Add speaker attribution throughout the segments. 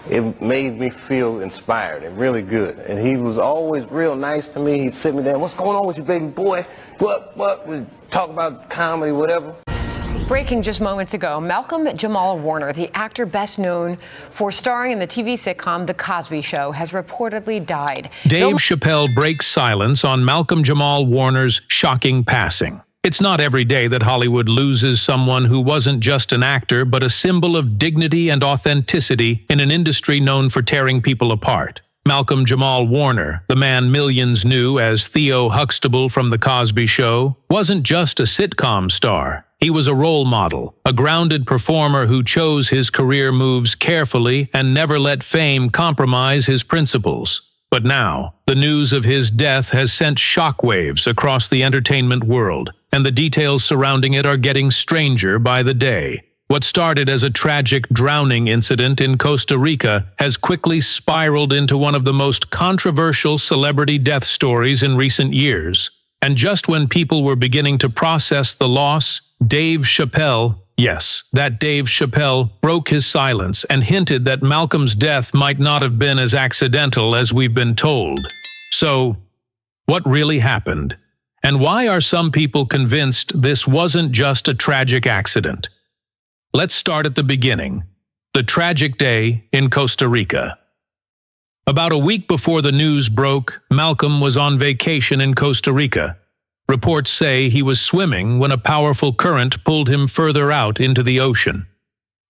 Speaker 1: it made me feel inspired and really good. And he was always real nice to me. He'd sit me down, what's going on with you, baby boy? What? We'd talk about comedy, whatever.
Speaker 2: Breaking just moments ago, Malcolm-Jamal Warner, the actor best known for starring in the TV sitcom The Cosby Show, has reportedly died.
Speaker 3: Dave Chappelle breaks silence on Malcolm-Jamal Warner's shocking passing. It's not every day that Hollywood loses someone who wasn't just an actor, but a symbol of dignity and authenticity in an industry known for tearing people apart. Malcolm-Jamal Warner, the man millions knew as Theo Huxtable from The Cosby Show, wasn't just a sitcom star. He was a role model, a grounded performer who chose his career moves carefully and never let fame compromise his principles. But now, the news of his death has sent shockwaves across the entertainment world, and the details surrounding it are getting stranger by the day. What started as a tragic drowning incident in Costa Rica has quickly spiraled into one of the most controversial celebrity death stories in recent years. And just when people were beginning to process the loss, Dave Chappelle, yes, that Dave Chappelle, broke his silence and hinted that Malcolm's death might not have been as accidental as we've been told. So, what really happened? And why are some people convinced this wasn't just a tragic accident? Let's start at the beginning. The tragic day in Costa Rica. About a week before the news broke, Malcolm was on vacation in Costa Rica. Reports say he was swimming when a powerful current pulled him further out into the ocean.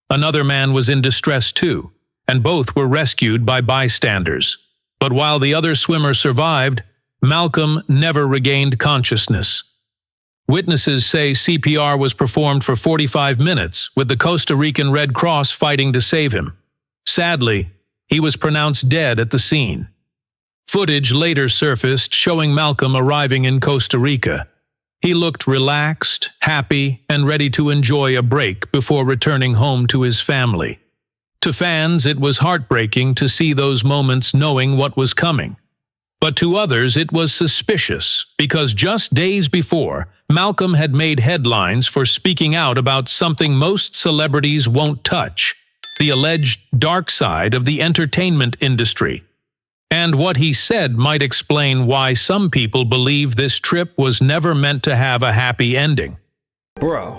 Speaker 3: Another man was in distress too, and both were rescued by bystanders. But while the other swimmer survived, Malcolm never regained consciousness. Witnesses say CPR was performed for 45 minutes, with the Costa Rican Red Cross fighting to save him. Sadly, he was pronounced dead at the scene. Footage later surfaced showing Malcolm arriving in Costa Rica. He looked relaxed, happy, and ready to enjoy a break before returning home to his family. To fans, it was heartbreaking to see those moments knowing what was coming. But to others, it was suspicious, because just days before, Malcolm had made headlines for speaking out about something most celebrities won't touch: the alleged dark side of the entertainment industry. And what he said might explain why some people believe this trip was never meant to have a happy ending.
Speaker 4: Bro.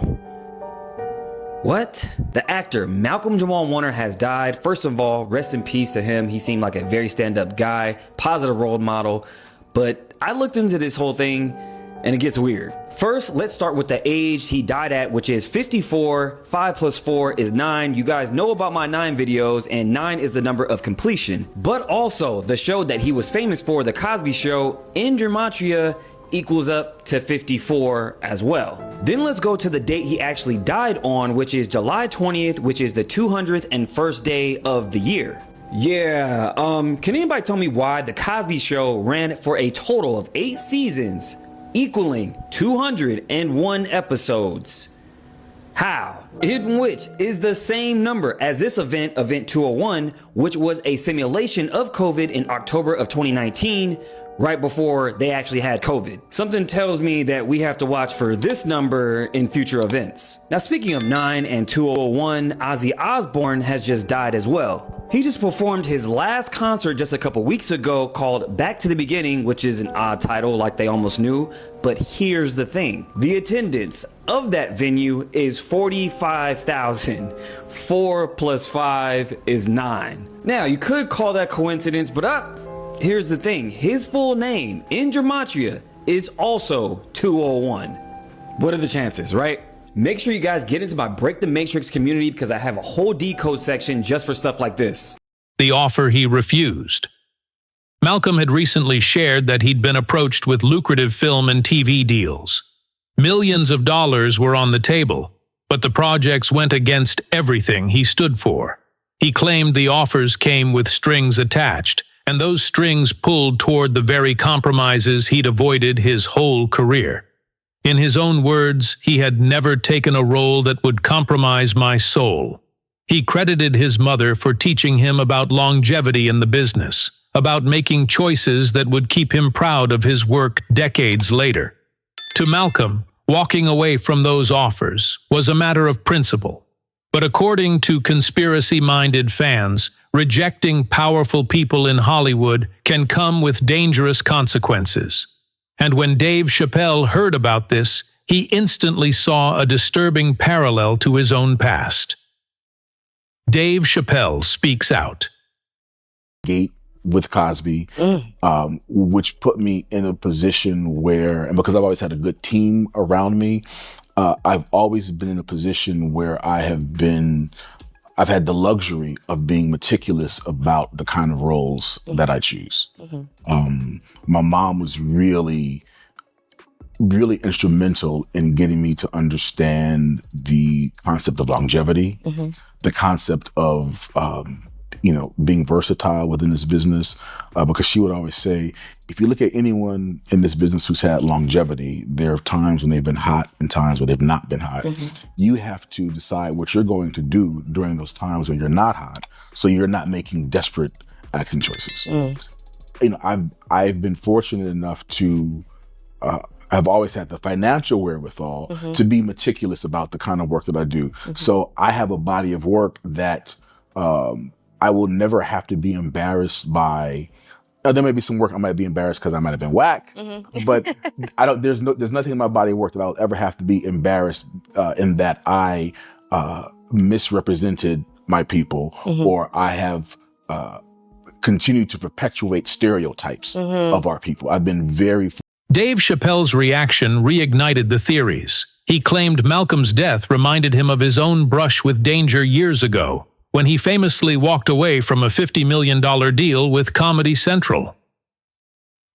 Speaker 4: What? The actor Malcolm-Jamal Warner has died. First of all, rest in peace to him. He seemed like a very stand-up guy, positive role model. But I looked into this whole thing, and it gets weird. First, let's start with the age he died at, which is 54. 5 plus 4 is 9. You guys know about my 9 videos, and 9 is the number of completion. But also, the show that he was famous for, The Cosby Show, in gematria equals up to 54 as well. Then let's go to the date he actually died on, which is July 20th, which is the 201st day of the year. Yeah, can anybody tell me why The Cosby Show ran for a total of 8 seasons, equaling 201 episodes? How? In which is the same number as this event, Event 201, which was a simulation of COVID in October of 2019, right before they actually had COVID. Something tells me that we have to watch for this number in future events. Now, speaking of 9 and 201, Ozzy Osbourne has just died as well. He just performed his last concert just a couple weeks ago called Back to the Beginning, which is an odd title like they almost knew. But here's the thing. The attendance of that venue is 45,000. 4 plus 5 is 9. Now, you could call that coincidence, but here's the thing. His full name in gematria is also 201. What are the chances, right? Make sure you guys get into my Break the Matrix community because I have a whole decode section just for stuff like this.
Speaker 3: The offer he refused. Malcolm had recently shared that he'd been approached with lucrative film and TV deals. Millions of dollars were on the table, but the projects went against everything he stood for. He claimed the offers came with strings attached, and those strings pulled toward the very compromises he'd avoided his whole career. In his own words, he had never taken a role that would compromise my soul. He credited his mother for teaching him about longevity in the business, about making choices that would keep him proud of his work decades later. To Malcolm, walking away from those offers was a matter of principle. But according to conspiracy-minded fans, rejecting powerful people in Hollywood can come with dangerous consequences. And when Dave Chappelle heard about this, he instantly saw a disturbing parallel to his own past. Dave Chappelle speaks out.
Speaker 5: Gate with Cosby, which put me in a position where, and because I've always had a good team around me, I've always been in a position where I've had the luxury of being meticulous about the kind of roles that I choose. My mom was really instrumental in getting me to understand the concept of longevity, the concept of, being versatile within this business, because she would always say, if you look at anyone in this business who's had longevity, there are times when they've been hot and times where they've not been hot. You have to decide what you're going to do during those times when you're not hot, so you're not making desperate action choices. I've been fortunate enough to, I've always had the financial wherewithal to be meticulous about the kind of work that I do. So I have a body of work that I will never have to be embarrassed by. There may be some work I might be embarrassed because I might have been whack, but there's nothing in my body of work that I'll ever have to be embarrassed in that I misrepresented my people or I have continued to perpetuate stereotypes of our people. I've been very.
Speaker 3: Dave Chappelle's reaction reignited the theories. He claimed Malcolm's death reminded him of his own brush with danger years ago, when he famously walked away from a $50 million deal with Comedy Central.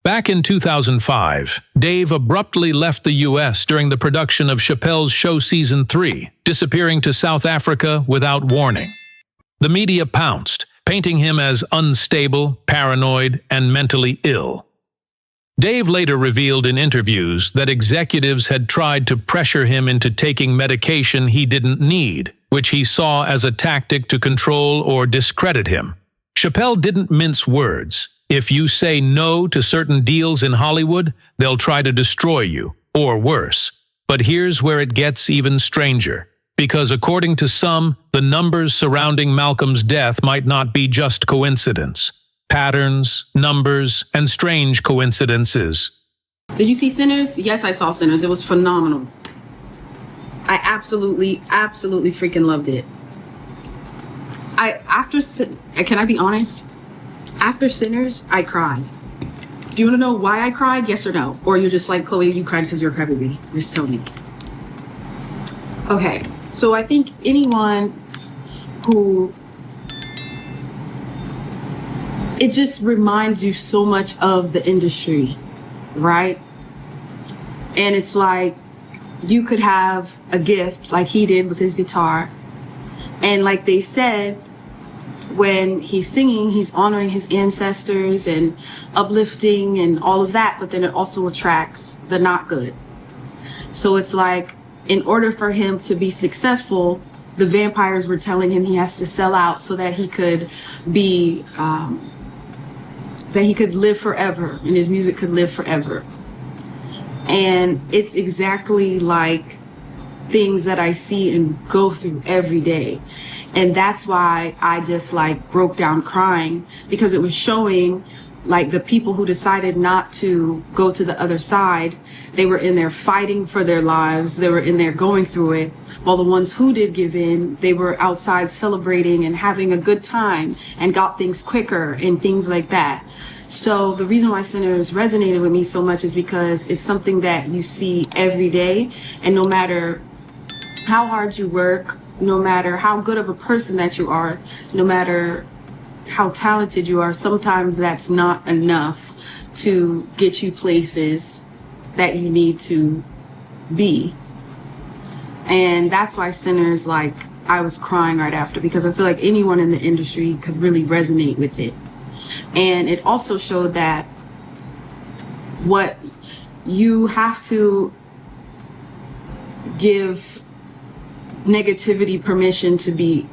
Speaker 3: Back in 2005, Dave abruptly left the U.S. during the production of Chappelle's Show Season 3, disappearing to South Africa without warning. The media pounced, painting him as unstable, paranoid, and mentally ill. Dave later revealed in interviews that executives had tried to pressure him into taking medication he didn't need, which he saw as a tactic to control or discredit him. Chappelle didn't mince words. If you say no to certain deals in Hollywood, they'll try to destroy you, or worse. But here's where it gets even stranger. Because according to some, the numbers surrounding Malcolm's death might not be just coincidence. Patterns, numbers, and strange coincidences.
Speaker 6: Did you see Sinners? Yes, I saw Sinners. It was phenomenal. I absolutely freaking loved it. Can I be honest? After Sinners, I cried. Do you want to know why I cried? Yes or no? Or you're just like, Chloe, you cried because you're a crybaby. Just tell me. Okay, so I think anyone who... It just reminds you so much of the industry, right? And it's like you could have a gift like he did with his guitar. And like they said, when he's singing, he's honoring his ancestors and uplifting and all of that, but then it also attracts the not good. So it's like, in order for him to be successful, the vampires were telling him he has to sell out so that he could be, that he could live forever and his music could live forever. And it's exactly like things that I see and go through every day. And that's why I just like broke down crying, because it was showing like the people who decided not to go to the other side, they were in there fighting for their lives. They were in there going through it. While the ones who did give in, they were outside celebrating and having a good time and got things quicker and things like that. So the reason why Sinners resonated with me so much is because it's something that you see every day. And no matter how hard you work, no matter how good of a person that you are, no matter how talented you are, sometimes that's not enough to get you places that you need to be. And that's why Sinners, like, I was crying right after, because I feel like anyone in the industry could really resonate with it. And it also showed that what you have to give negativity permission to be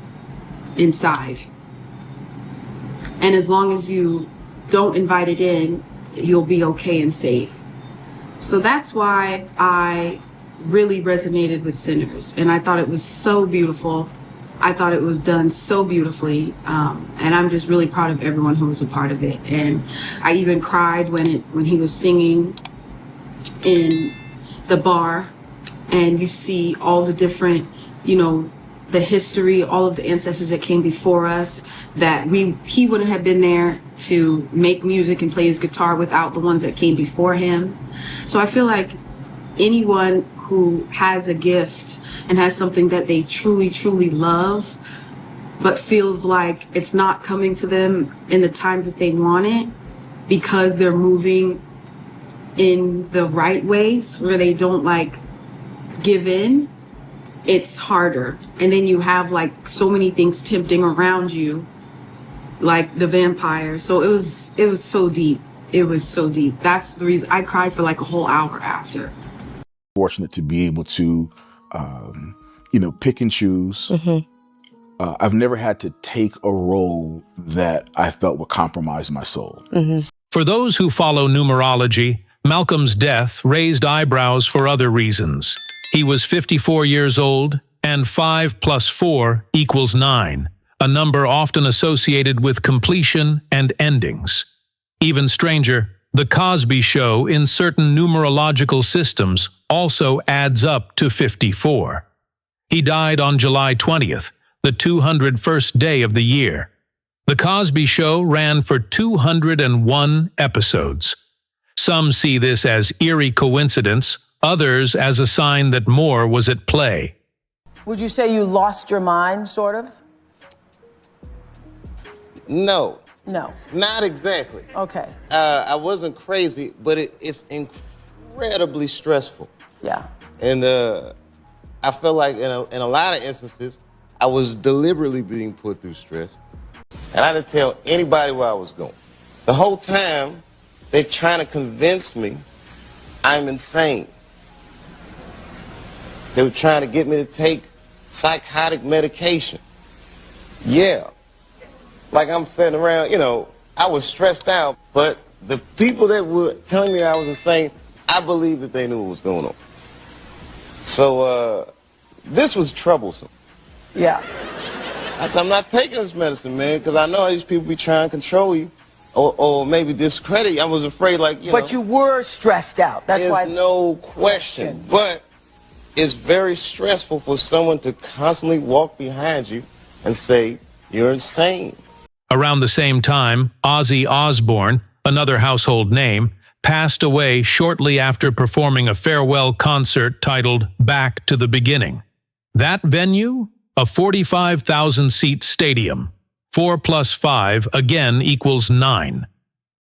Speaker 6: inside. And as long as you don't invite it in, you'll be okay and safe. So that's why I really resonated with Sinners. And I thought it was so beautiful. I thought it was done so beautifully, and I'm just really proud of everyone who was a part of it. And I even cried when he was singing in the bar, and you see all the different, the history, all of the ancestors that came before us, that he wouldn't have been there to make music and play his guitar without the ones that came before him. So I feel like anyone who has a gift and has something that they truly, truly love, but feels like it's not coming to them in the time that they want it because they're moving in the right ways where they don't give in, it's harder. And then you have so many things tempting around you, like the vampire. So it was so deep. It was so deep. That's the reason I cried for a whole hour after.
Speaker 5: Fortunate to be able to, pick and choose. I've never had to take a role that I felt would compromise my soul.
Speaker 3: For those who follow numerology, Malcolm's death raised eyebrows for other reasons. He was 54 years old, and 5 + 4 = 9, a number often associated with completion and endings. Even stranger, the Cosby Show in certain numerological systems also adds up to 54. He died on July 20th, the 201st day of the year. The Cosby Show ran for 201 episodes. Some see this as eerie coincidence, others as a sign that more was at play.
Speaker 7: Would you say you lost your mind, sort of?
Speaker 1: No.
Speaker 7: No.
Speaker 1: Not exactly.
Speaker 7: Okay.
Speaker 1: I wasn't crazy, but it's incredibly stressful.
Speaker 7: Yeah.
Speaker 1: And I felt like in a lot of instances, I was deliberately being put through stress. And I didn't tell anybody where I was going. The whole time, they're trying to convince me I'm insane. They were trying to get me to take psychotic medication. Yeah. Like I'm sitting around, I was stressed out, but the people that were telling me I was insane, I believe that they knew what was going on. So, this was troublesome.
Speaker 7: Yeah.
Speaker 1: I said, I'm not taking this medicine, man, because I know these people be trying to control you or maybe discredit you. I was afraid,
Speaker 7: But you were stressed out. That's why.
Speaker 1: There's no question. But it's very stressful for someone to constantly walk behind you and say, you're insane.
Speaker 3: Around the same time, Ozzy Osbourne, another household name, passed away shortly after performing a farewell concert titled Back to the Beginning. That venue? A 45,000-seat stadium. 4 + 5 again = 9.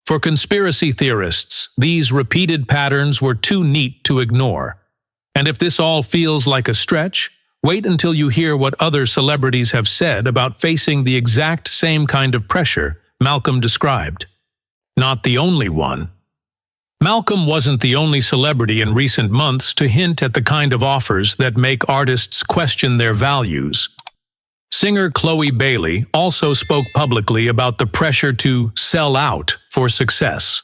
Speaker 3: For conspiracy theorists, these repeated patterns were too neat to ignore. And if this all feels like a stretch, wait until you hear what other celebrities have said about facing the exact same kind of pressure Malcolm described. Not the only one. Malcolm wasn't the only celebrity in recent months to hint at the kind of offers that make artists question their values. Singer Chloe Bailey also spoke publicly about the pressure to sell out for success.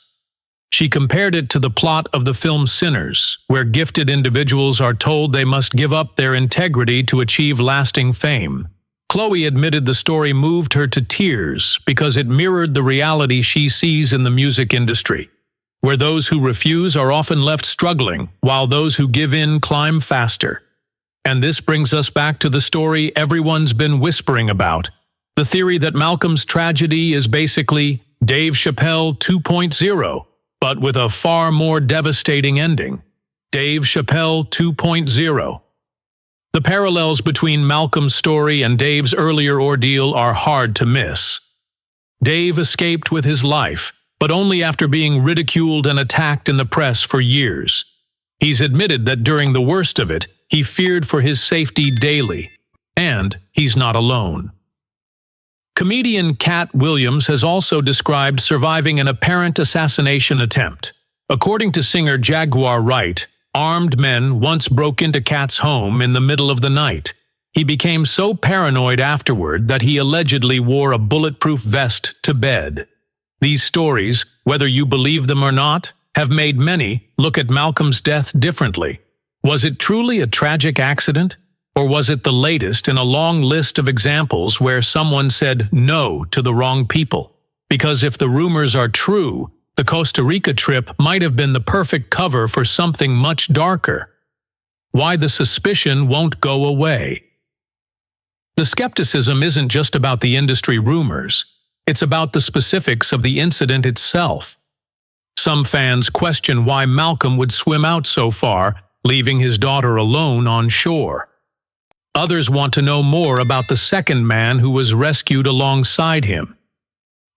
Speaker 3: She compared it to the plot of the film Sinners, where gifted individuals are told they must give up their integrity to achieve lasting fame. Chloe admitted the story moved her to tears because it mirrored the reality she sees in the music industry, where those who refuse are often left struggling, while those who give in climb faster. And this brings us back to the story everyone's been whispering about, the theory that Malcolm's tragedy is basically Dave Chappelle 2.0, but with a far more devastating ending. Dave Chappelle 2.0. The parallels between Malcolm's story and Dave's earlier ordeal are hard to miss. Dave escaped with his life, but only after being ridiculed and attacked in the press for years. He's admitted that during the worst of it, he feared for his safety daily, and he's not alone. Comedian Cat Williams has also described surviving an apparent assassination attempt. According to singer Jaguar Wright, armed men once broke into Cat's home in the middle of the night. He became so paranoid afterward that he allegedly wore a bulletproof vest to bed. These stories, whether you believe them or not, have made many look at Malcolm's death differently. Was it truly a tragic accident? Or was it the latest in a long list of examples where someone said no to the wrong people? Because if the rumors are true, the Costa Rica trip might have been the perfect cover for something much darker. Why the suspicion won't go away. The skepticism isn't just about the industry rumors. It's about the specifics of the incident itself. Some fans question why Malcolm would swim out so far, leaving his daughter alone on shore. Others want to know more about the second man who was rescued alongside him.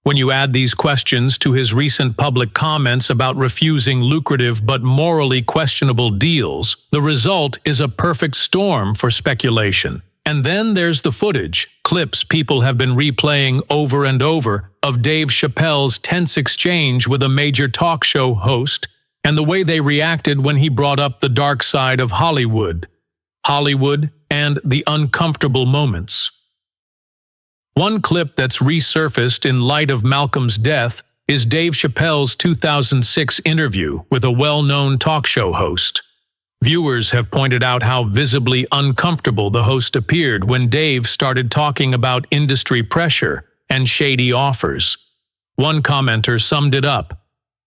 Speaker 3: When you add these questions to his recent public comments about refusing lucrative but morally questionable deals, the result is a perfect storm for speculation. And then there's the footage, clips people have been replaying over and over, of Dave Chappelle's tense exchange with a major talk show host, and the way they reacted when he brought up the dark side of Hollywood, and the uncomfortable moments. One clip that's resurfaced in light of Malcolm's death is Dave Chappelle's 2006 interview with a well-known talk show host. Viewers have pointed out how visibly uncomfortable the host appeared when Dave started talking about industry pressure and shady offers. One commenter summed it up.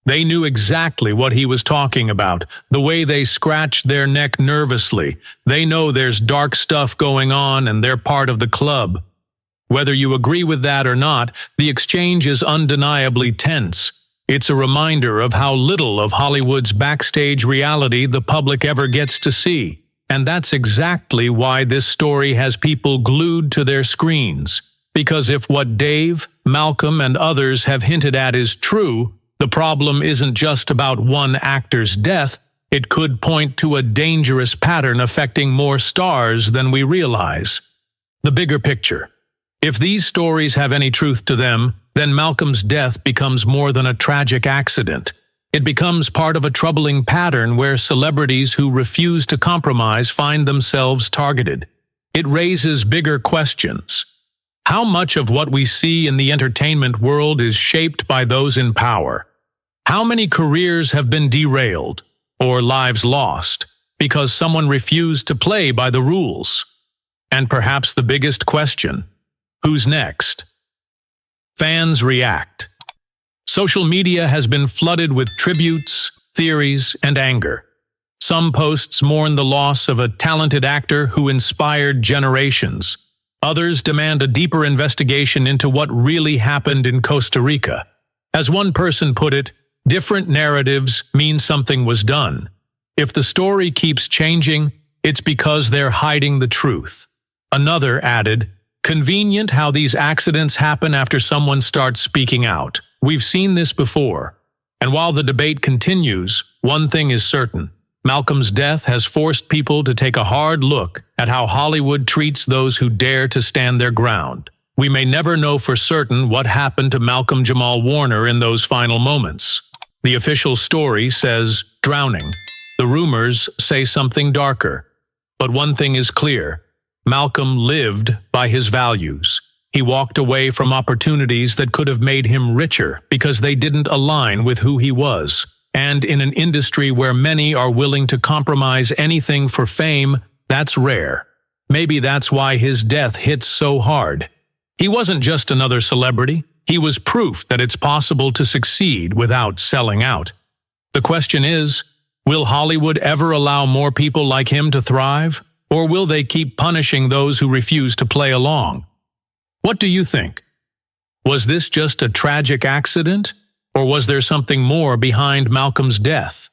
Speaker 3: They knew exactly what he was talking about, the way they scratched their neck nervously. They know there's dark stuff going on and they're part of the club. Whether you agree with that or not, the exchange is undeniably tense. It's a reminder of how little of Hollywood's backstage reality the public ever gets to see. And that's exactly why this story has people glued to their screens. Because if what Dave, Malcolm, and others have hinted at is true, the problem isn't just about one actor's death. It could point to a dangerous pattern affecting more stars than we realize. The bigger picture. If these stories have any truth to them, then Malcolm's death becomes more than a tragic accident. It becomes part of a troubling pattern where celebrities who refuse to compromise find themselves targeted. It raises bigger questions. How much of what we see in the entertainment world is shaped by those in power? How many careers have been derailed or lives lost because someone refused to play by the rules? And perhaps the biggest question, who's next? Fans react. Social media has been flooded with tributes, theories, and anger. Some posts mourn the loss of a talented actor who inspired generations. Others demand a deeper investigation into what really happened in Costa Rica. As one person put it, different narratives mean something was done. If the story keeps changing, it's because they're hiding the truth. Another added, convenient how these accidents happen after someone starts speaking out. We've seen this before. And while the debate continues, one thing is certain. Malcolm's death has forced people to take a hard look at how Hollywood treats those who dare to stand their ground. We may never know for certain what happened to Malcolm-Jamal Warner in those final moments. The official story says drowning. The rumors say something darker. But one thing is clear. Malcolm lived by his values. He walked away from opportunities that could have made him richer because they didn't align with who he was. And in an industry where many are willing to compromise anything for fame, that's rare. Maybe that's why his death hits so hard. He wasn't just another celebrity. He was proof that it's possible to succeed without selling out. The question is, will Hollywood ever allow more people like him to thrive? Or will they keep punishing those who refuse to play along? What do you think? Was this just a tragic accident? Or was there something more behind Malcolm's death?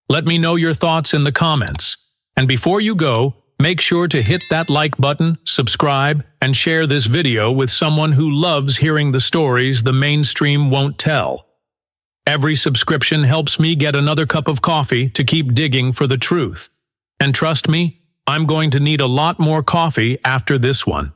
Speaker 3: Let me know your thoughts in the comments. And before you go, make sure to hit that like button, subscribe, and share this video with someone who loves hearing the stories the mainstream won't tell. Every subscription helps me get another cup of coffee to keep digging for the truth. And trust me, I'm going to need a lot more coffee after this one.